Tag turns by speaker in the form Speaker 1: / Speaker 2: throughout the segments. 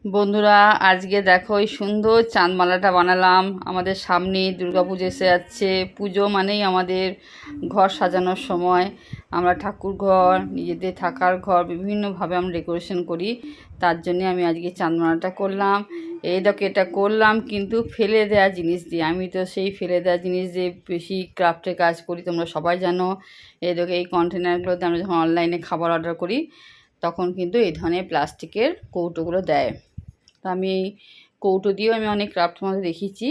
Speaker 1: বন্ধুরা, আজকে দেখো এই সুন্দর চাঁদমালাটা বানালাম। আমাদের সামনে দুর্গাপুজো এসে যাচ্ছে। পুজো মানেই আমাদের ঘর সাজানোর সময়। আমরা ঠাকুর ঘর, নিজেদের থাকার ঘর বিভিন্নভাবে আমরা ডেকোরেশন করি। তার জন্যে আমি আজকে চাঁদমালাটা করলাম। এই দেখো, এটা করলাম কিন্তু ফেলে দেওয়া জিনিস দিয়ে। আমি তো সেই ফেলে দেওয়া জিনিস দিয়ে বেশি ক্রাফটের কাজ করি, তোমরা সবাই জানো। এই দেখো, এই কন্টেনারগুলোতে আমরা যখন অনলাইনে খাবার অর্ডার করি তখন কিন্তু এই ধরনের প্লাস্টিকের কৌটোগুলো দেয়। তো আমি এই কৌটো দিয়েও আমি অনেক ক্রাফট মধ্যে দেখিয়েছি।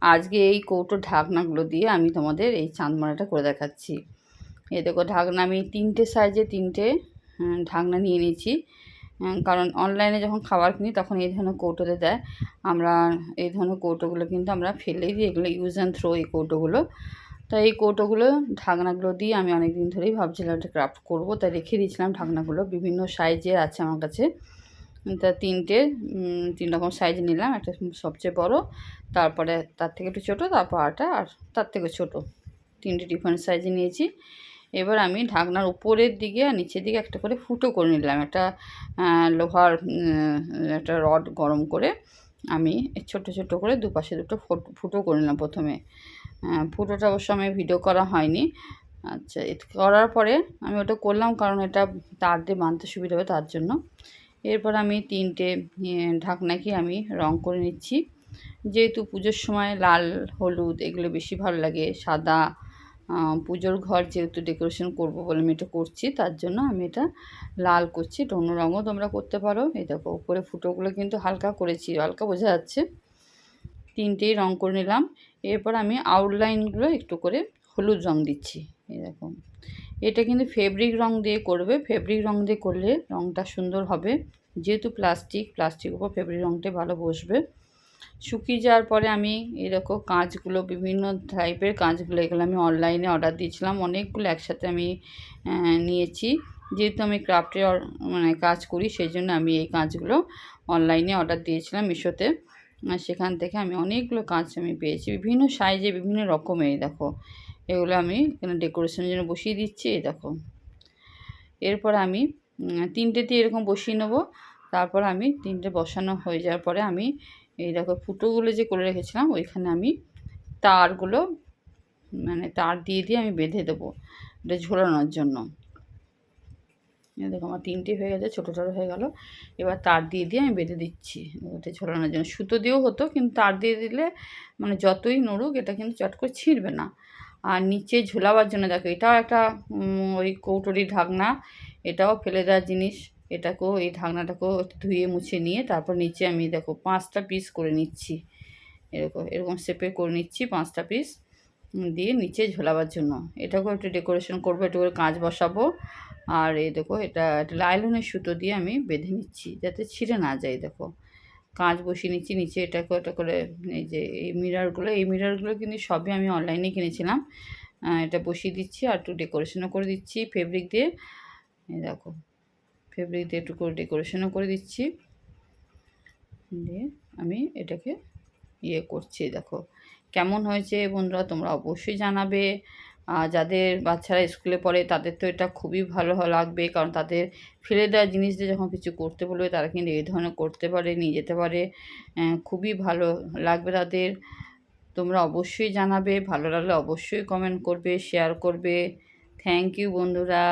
Speaker 1: আজকে এই কৌটোর ঢাকনাগুলো দিয়ে আমি তোমাদের এই চাঁদমালাটা করে দেখাচ্ছি। এই দেখো, ঢাকনা আমি তিনটে সাইজে তিনটে ঢাকনা নিয়ে নিয়েছি। কারণ অনলাইনে যখন খাবার কিনি তখন এই ধরনের কৌটোতে দেয়। আমরা এই ধরনের কৌটোগুলো কিন্তু আমরা ফেলেই দিই, এগুলো ইউজ অ্যান্ড থ্রো এই কৌটোগুলো। তাই এই কৌটোগুলো ঢাকনাগুলো দিয়ে আমি অনেক দিন ধরেই ভাবছিলাম একটা ক্রাফট করবো, তাই রেখে দিয়েছিলাম। ঢাকনাগুলো বিভিন্ন সাইজের আছে আমার কাছে। তা তিন রকম সাইজ নিলাম। একটা সবচেয়ে বড়, তারপরে তার থেকে একটু ছোটো, তারপর আটা, আর তার থেকে ছোটো, তিনটে ডিফারেন্ট সাইজে নিয়েছি। এবার আমি ঢাকনার উপরের দিকে আর নিচের দিকে একটা করে ফুটো করে নিলাম। একটা লোহার একটা রড গরম করে আমি ছোট ছোট করে দুপাশে দুটো ফুটো করে নিলাম প্রথমে। ফুটোটা অবশ্য আমি ভিডিও করা হয়নি। আচ্ছা, করার পরে আমি ওটা করলাম কারণ এটা তার দিয়ে বাঁধতে সুবিধা হবে তার জন্য। এরপর আমি তিনটে ঢাকনাকে আমি রং করে নিচ্ছি। যেহেতু পুজোর সময় লাল হলুদ এগুলো বেশি ভালো লাগে, সাদা, পুজোর ঘর যেহেতু ডেকোরেশন করব বলে আমি এটা করছি, তার জন্য আমি এটা লাল করছি। এটা অন্য রঙও তোমরা করতে পারো। এই দেখো, উপরে ফুটোগুলো কিন্তু হালকা করেছি, হালকা বোঝা যাচ্ছে। তিনটেই রং করে নিলাম। এরপর আমি আউটলাইনগুলো একটু করে হলুদ রং দিচ্ছি। এই দেখো, এটা কিন্তু ফেব্রিক রং দিয়ে করবে। ফেব্রিক রং দিয়ে করলে রংটা সুন্দর হবে, যেহেতু প্লাস্টিক উপর ফেব্রিক রংটা ভালো বসবে। শুকিয়ে যাওয়ার পরে আমি এরকম কাঁচগুলো, বিভিন্ন টাইপের কাঁচগুলো, এগুলো আমি অনলাইনে অর্ডার দিয়েছিলাম। অনেকগুলো একসাথে আমি নিয়েছি। যেহেতু আমি ক্রাফটের মানে কাজ করি, সেই জন্য আমি এই কাঁচগুলো অনলাইনে অর্ডার দিয়েছিলাম মিশোতে। সেখান থেকে আমি অনেকগুলো কাঁচ আমি পেয়েছি, বিভিন্ন সাইজে, বিভিন্ন রকমের। দেখো, এগুলো আমি এখানে ডেকোরেশনের জন্য বসিয়ে দিচ্ছি। এই দেখো, এরপর আমি তিনটেতে এরকম বসিয়ে নেবো। তারপর আমি তিনটে বসানো হয়ে যাওয়ার পরে আমি এই দেখো, ফুটোগুলো যে করে রেখেছিলাম ওইখানে আমি তারগুলো মানে তার দিয়ে দিয়ে আমি বেঁধে দেবো এটা ঝোলানোর জন্য। দেখো, আমার তিনটে হয়ে গেছে, ছোটো ছোটো হয়ে গেল। এবার তার দিয়ে দিয়ে আমি বেঁধে দিচ্ছি ওটা ঝোলানোর জন্য। সুতো দিয়েও হতো, কিন্তু তার দিয়ে দিলে মানে যতই নড়ুক এটা কিন্তু চট করে ছিঁড়বে না। আর নিচে ঝোলাবার জন্য দেখো, এটাও একটা ওই কৌটোরি ঢাকনা, এটাও ফেলে দেওয়ার জিনিস। এটাকেও, এই ঢাকনাটাকেও ধুয়ে মুছে নিয়ে তারপর নিচে আমি দেখো 5টা পিস করে নিচ্ছি। এরকম এরকম শেপে করে নিচ্ছি 5টা পিস দিয়ে নিচে ঝোলাবার জন্য। এটাকেও একটু ডেকোরেশন করবো, একটু করে কাঁচ বসাবো। আর এই দেখো, এটা একটা লাইলনের সুতো দিয়ে আমি বেঁধে নিচ্ছি যাতে ছিঁড়ে না যায়। দেখো, কাঁচ বসিয়ে নিচ্ছি নিচে। এটাকে এটা করে এই যে এই মিররগুলো কিন্তু সবই আমি অনলাইনে কিনেছিলাম। এটা বসিয়ে দিচ্ছি আর একটু ডেকোরেশনও করে দিচ্ছি ফেব্রিক দিয়ে। এই দেখো, ফেব্রিক দিয়ে একটু করে ডেকোরেশনও করে দিচ্ছি, দিয়ে আমি এটাকে করছি। দেখো কেমন হয়েছে বন্ধুরা, তোমরা অবশ্যই জানাবে। যাদের বাচ্চারা স্কুলে পড়ে তাদের তো এটা খুবই ভালো লাগবে, কারণ তাদের ফেলে দেওয়া জিনিস দিয়ে যখন কিছু করতে বলবে তারা কিন্তু এই ধরনের করতে পারে, নিয়ে যেতে পারে। খুবই ভালো লাগবে তাদের। তোমরা অবশ্যই জানাবে, ভালো লাগলে অবশ্যই কমেন্ট করবে, শেয়ার করবে। থ্যাংক ইউ বন্ধুরা।